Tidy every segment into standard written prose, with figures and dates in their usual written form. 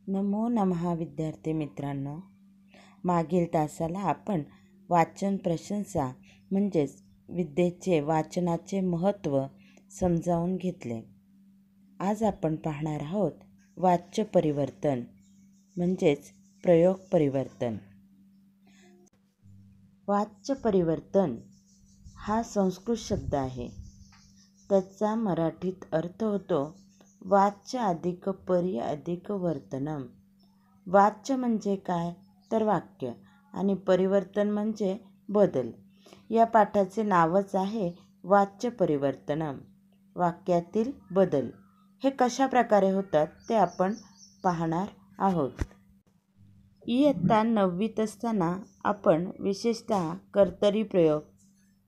नमो नमः विद्यार्थी मित्रांनो, मागील तासाला आपण वाचन प्रशंसा म्हणजेच विद्येचे वाचनाचे महत्त्व समजावून घेतले. आज आपण पाहणार आहोत वाच्य परिवर्तन म्हणजेच प्रयोग परिवर्तन. वाच्य परिवर्तन हा संस्कृत शब्द आहे. त्याचा मराठीत अर्थ होतो वाच्य अधिक परी अधिक वर्तनम. वाच्य म्हणजे काय तर वाक्य आणि परिवर्तन म्हणजे बदल. या पाठाचे नावच आहे वाच्य परिवर्तनम, वाक्यातील बदल. हे कशा प्रकारे होतात ते आपण पाहणार आहोत. इयत्ता 9वीत असताना आपण विशेषतः कर्तरी प्रयोग,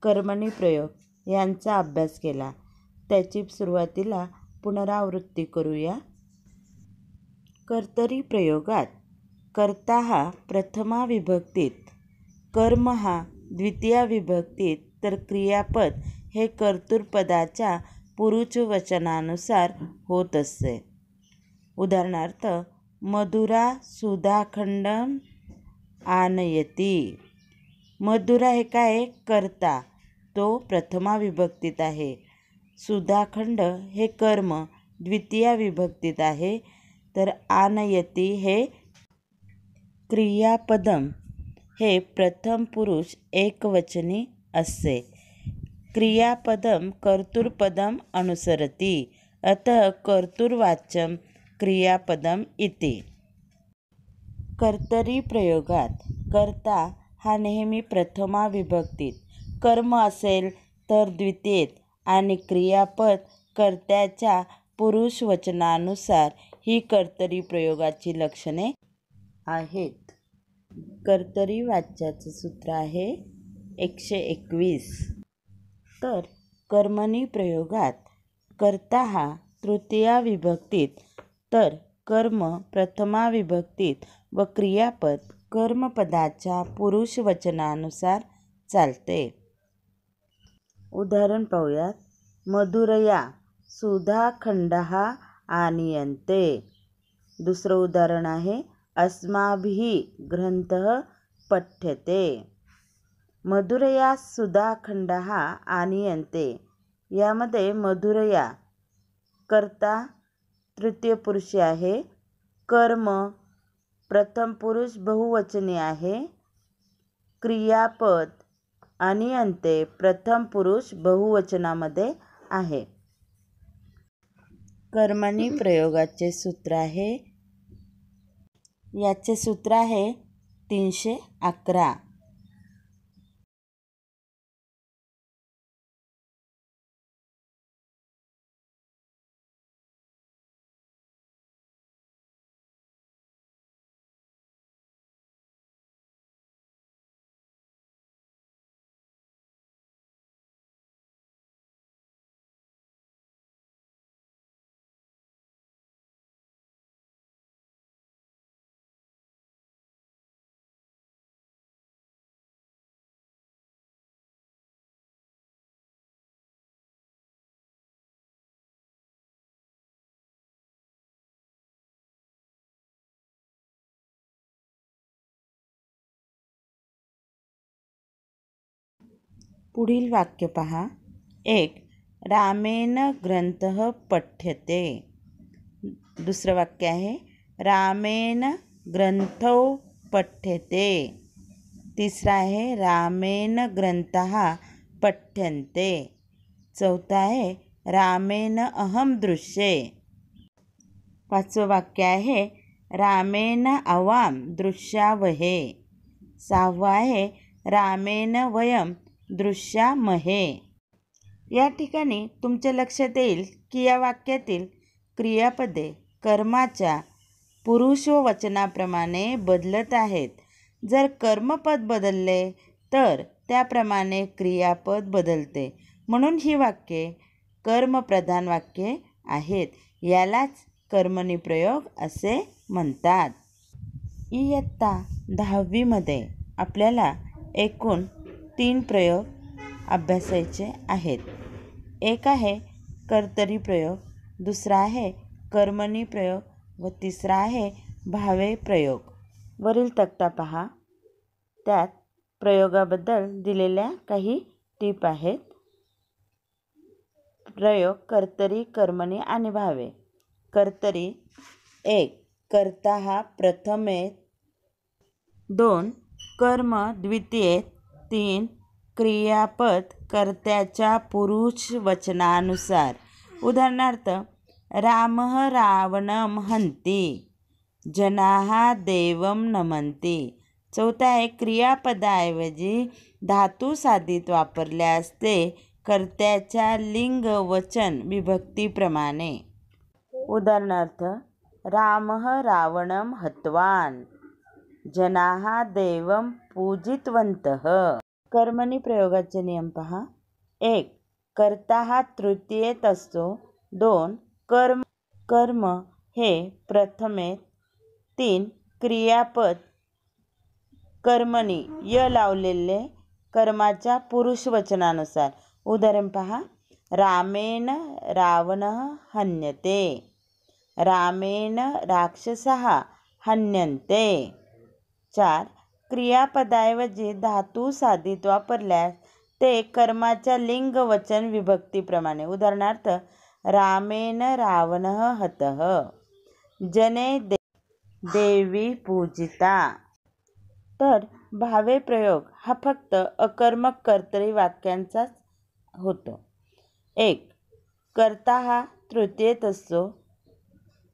कर्मणी प्रयोग यांचा अभ्यास केला. त्याची सुरुवातीला पुनरावृत्ती करूया. कर्तरी प्रयोगात कर्ता हा प्रथमा विभक्तीत, कर्म हा द्वितीया विभक्तीत, तर क्रियापद हे कर्तृपदाच्या पुरुषवचनानुसार होत असते. उदाहरणार्थ, मधुरा सुधाखंडम आनयती. मधुरा हे काय कर्ता, तो प्रथमा विभक्तीत आहे. सुधाखंड हे कर्म द्वितीया विभक्तीत आहे, तर आनयती हे क्रियापदम हे प्रथम पुरुष एकवचनी असते. क्रियापदम कर्तृपदम अनुसरती, अतः कर्तृवाच्यम क्रियापदम इति. कर्तरी प्रयोगात कर्ता हा नेहमी प्रथमा विभक्तीत, कर्म असेल तर द्वितीयेत आणि क्रियापद कर्त्याच्या पुरुषवचनानुसार ही कर्तरी प्रयोगाची लक्षणे आहेत. कर्तरी वाच्याचे सूत्र आहे 121. तर कर्मणी प्रयोगात कर्ता हा तृतीया विभक्तीत, तर कर्म प्रथमा विभक्तीत व क्रियापद कर्मपदाच्या पुरुषवचनानुसार चालते. उदाहरण पाहूयात. मधुरया सुधाखंडः आनीयन्ते. दुसरं उदाहरण आहे अस्माभिः ग्रंथः पठ्यते. मधुरया सुधाखंडः आनीयन्ते यामध्ये मधुरया कर्ता तृतीय पुरुषी आहे, कर्म प्रथम पुरुष बहुवचनी आहे, क्रियापद आनीयन्ते प्रथम पुरुष बहुवचनामध्ये आहे. कर्मणी प्रयोगाचे सूत्र आहे, याचे सूत्र आहे 311. पुढील वाक्य पहा. 1. रामेण ग्रंथः पठ्यते. दुसरं वाक्य आहे रामेण ग्रंथौ पठ्यते. तिसरं आहे रामेण ग्रंथः पठ्यन्ते. चौथं आहे रामेण अहं दृश्ये. पाचवं वाक्य आहे रामेण आवां दृश्यावहे. सहावं आहे रामेण वयं दृश्यामहे. या ठिकाणी तुमच्या लक्षात येईल की या वाक्यातील क्रियापदे कर्माच्या पुरुष व वचनाप्रमाणे बदलत आहेत. जर कर्मपद बदलले तर त्याप्रमाणे क्रियापद बदलते, म्हणून ही वाक्ये कर्मप्रधान वाक्ये आहेत. यालाच कर्मणी प्रयोग असे म्हणतात. इयत्ता 10वीमध्ये आपल्याला एकूण 3 प्रयोग अभ्यासायचे आहेत. एक आहे कर्तरी प्रयोग, दुसरा आहे कर्मणी प्रयोग व तिसरा आहे भावे प्रयोग. वरील तक्ता पहा. त्यात प्रयोगाबद्दल दिलेल्या काही टीप आहेत. प्रयोग कर्तरी, कर्मणी आणि भावे. कर्तरी. 1. कर्ता हा प्रथमेत. 2. कर्म द्वितीयेत. 3. क्रियापद कर्त्याच्या पुरुष वचनानुसार. उदाहरणार्थ, रामः रावणं हन्ति, जनाः देवं नमन्ति. 4 आहे, क्रियापदाऐवजी धातू साधित वापरल्यास ते कर्त्याच्या लिंग वचन विभक्तीप्रमाणे. उदाहरणार्थ, रामः रावणं हतवान्, जनाः देवं पूजितवन्तः. कर्मणी प्रयोगाचे नियम पहा. 1. कर्ता हा तृतीयेत असतो. 2. कर्म हे प्रथमेत. 3. क्रियापद कर्मणी य लावलेले कर्माच्या पुरुष वचनानुसार. उदाहरण पहा. रामेण रावणः हन्यते, रामेण राक्षसः हन्यन्ते. 4. क्रियापदाऐवजी धातू साधित वापरल्यास ते कर्माच्या लिंग वचन विभक्तीप्रमाणे. उदाहरणार्थ, रामेण रावणः हतः, जने देवी पूजिता. तर भावे प्रयोग हा फक्त अकर्मक कर्तरी वाक्यांचाच होतो. 1. कर्ता हा तृतीयेत असतो.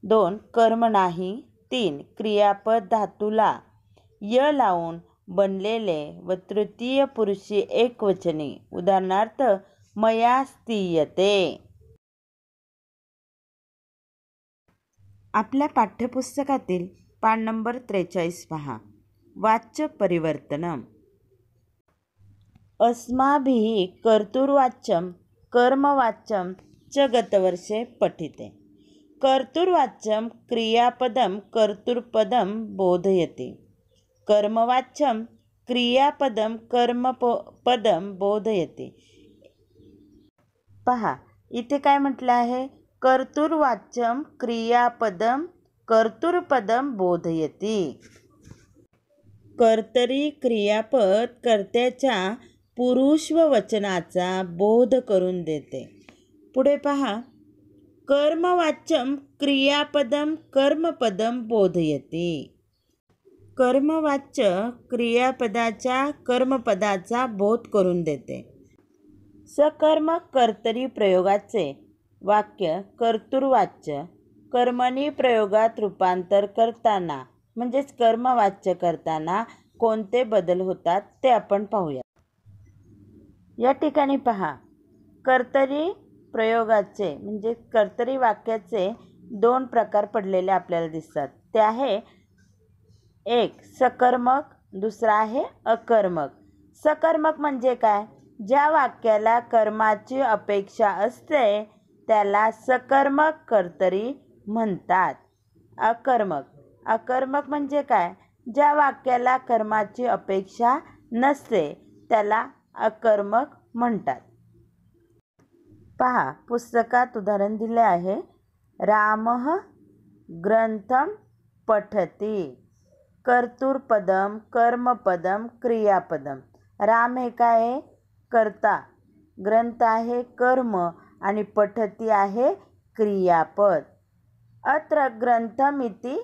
2. कर्म नाही. 3. क्रियापद धातूला य लावून बनलेले व तृतीय पुरुषी एकवचनी. उदाहरणार्थ, मया स्तीयते. आपल्या पाठ्यपुस्तकातील पान नंबर 43 पहा. वाच्य परिवर्तनम. अस्माभिः कर्तुर्वाच्यं कर्मवाच्यं च गतवर्षे पठिते. कर्तुर्वाच्यं क्रियापदं कर्तृपदं बोधयति. कर्मवाच्यं क्रियापदं कर्मपदं बोधयति. पहा, इथे काय म्हटलं आहे? कर्तुर्वाच्यं क्रियापदं कर्तृपदं बोधयति. कर्तरी क्रियापद कर्त्याच्या पुरुषवचनाचा बोध करून देते. पुढे पहा. कर्मवाच्यं क्रियापदं कर्मपदं बोधयति. कर्मवाच्य क्रियापदाच्या कर्मपदाचा बोध करून देते. सकर्मक कर्तरी प्रयोगाचे वाक्य कर्तुर्वाच्य कर्मणी प्रयोगात रूपांतर करताना म्हणजेच कर्मवाच्य करताना कोणते बदल होतात ते आपण पाहूया. या ठिकाणी पहा. कर्तरी प्रयोगाचे म्हणजे कर्तरी वाक्याचे 2 प्रकार पडलेले आपल्याला दिसतात. ते आहे, एक सकर्मक, दुसरा आहे अकर्मक. सकर्मक म्हणजे काय? ज्या वाक्याला कर्माची अपेक्षा असते त्याला सकर्मक कर्तरी म्हणतात. अकर्मक म्हणजे काय? ज्या वाक्याला कर्माची अपेक्षा नसते त्याला अकर्मक म्हणतात. पहा, पुस्तकात उदाहरण दिले आहे. रामः ग्रंथम पठति. कर्तृपदम कर्मपदम क्रियापदम. राम हे काय आहे? कर्ता. ग्रंथ आहे कर्म आणि पठति आहे क्रियापद. अत्र ग्रंथम इति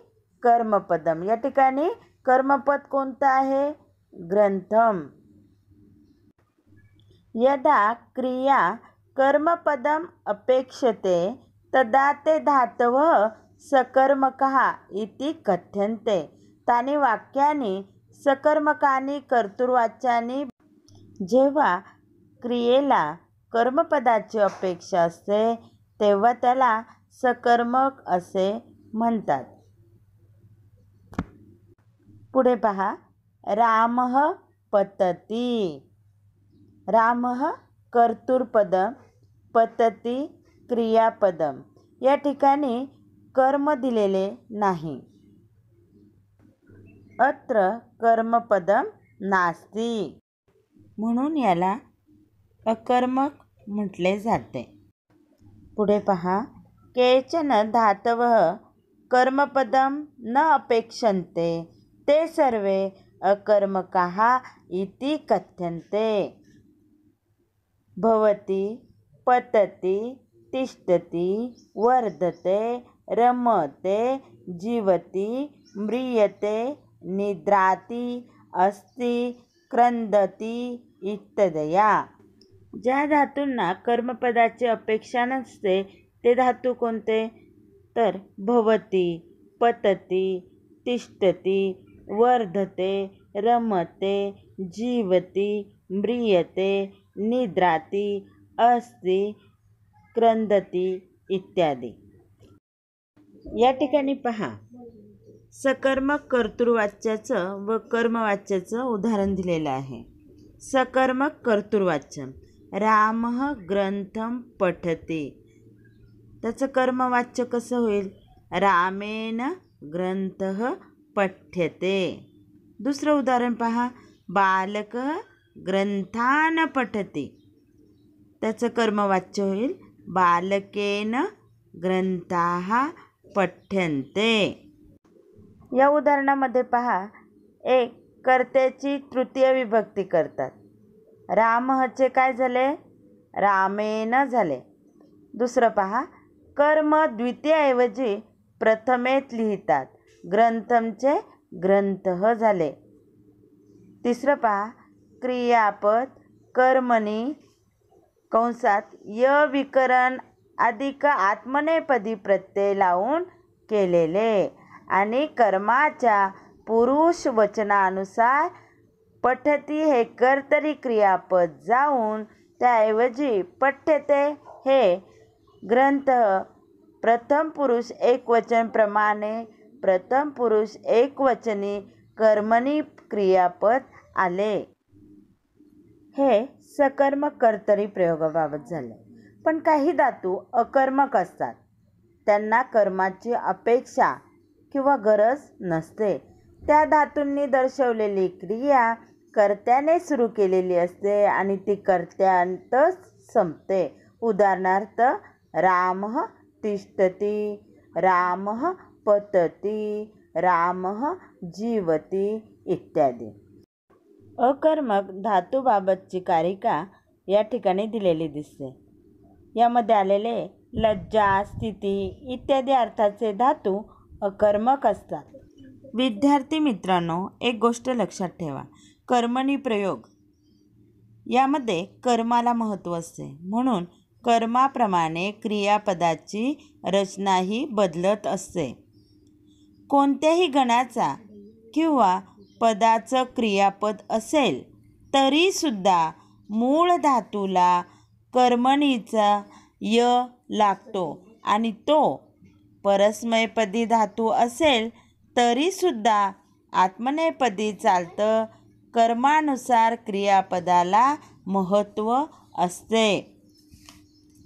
कर्मपदम. या ठिकाणी कर्मपद कोणतं आहे? ग्रंथम. यदा क्रिया कर्मपदम अपेक्षते तदा ते धातवः सकर्मकः इति कथ्यन्ते. तानि वाक्यानि सकर्मकानि कर्तृवाच्यानि. जेव्हा क्रियेला कर्मपदाची अपेक्षा असते तेव्हा त्याला सकर्मक असे म्हणतात. पुढे पहा. रामः पतति. रामः कर्तृपदम, पतति क्रियापदम. या ठिकाणी कर्म दिलेले नाही. अत्र कर्मपदम नास्ति म्हणून याला अकर्मक म्हटले जाते. पुढे पहा. केचन धातवः कर्मपदम न अपेक्षन्ते ते सर्वे अकर्मकाः इति कथ्यन्ते। भवति, पतति, तिष्ठति, वर्धते, रमते, जीवति, म्रियते, निद्राति, अस्ति, क्रंदति इत्यादया। ज्या धातूंना कर्मपदाची अपेक्षा नसते ते धातू कोणते? तर भवति, पतति, तिष्ठति, वर्धते, रमते, जीवति, म्रियते, निद्राति, अस्ति, क्रंदति इत्यादी। या ठिकाणी पहा, सकर्मक कर्तृवाच्याचं व कर्मवाच्याचं उदाहरण दिलेलं आहे। सकर्मक कर्तृवाच्य रामः ग्रंथम पठते, त्याचं कर्मवाच्य कसं होईल? रामेण ग्रंथः पठ्यते। दुसरं उदाहरण पहा, बालकः ग्रंथान पठते, त्याचं कर्मवाच्य होईल बालकेन ग्रंथाः पठ्यन्ते। या उदाहरणामध्ये पहा, एक कर्त्याची तृतीय विभक्ती करतात। रामहचे काय झाले? रामेन झाले। दुसरं पहा, कर्म द्वितीयऐवजी प्रथमेत लिहितात, ग्रंथमचे ग्रंथः झाले। तिसरं पहा, क्रियापद कर्मणी कंसात य विकरण अधिक आत्मनेपदी प्रत्यय लावून केलेले आणि कर्माच्या पुरुष वचनानुसार पठती हे कर्तरी क्रियापद जाऊन त्याऐवजी पठ्यते हे ग्रंथ प्रथम पुरुष एकवचन प्रमाणे प्रथम पुरुष एकवचनी कर्मणी क्रियापद आले। हे सकर्मक कर्तरी प्रयोगाबाबत झाले। पण काही धातू अकर्मक असतात, त्यांना कर्माची अपेक्षा किंवा गरज नसते। त्या धातूंनी दर्शवलेली क्रिया कर्त्याने सुरू केलेली असते आणि ती कर्त्यांतच संपते। उदाहरणार्थ, रामः तिष्ठति, रामः पतति, रामः जीवति इत्यादी। अकर्मक धातूबाबतची कारिका या ठिकाणी दिलेली दिसते। यामध्ये आलेले लज्जा, स्थिती इत्यादी अर्थाचे धातू अकर्मक असतात। विद्यार्थी मित्रांनो, एक गोष्ट लक्षात ठेवा, कर्मणी प्रयोग यामध्ये कर्माला महत्त्व असते, म्हणून कर्माप्रमाणे क्रियापदाची रचनाही बदलत असते। कोणत्याही गणाचा किंवा पदाचं क्रियापद असेल तरी सुद्धा मूळ धातूला कर्मणीचा य लागतो आणि तो परस्मैपदी धातू असेल तरी सुद्धा आत्मनेपदी चालतं। कर्मानुसार क्रियापदाला महत्त्व असते।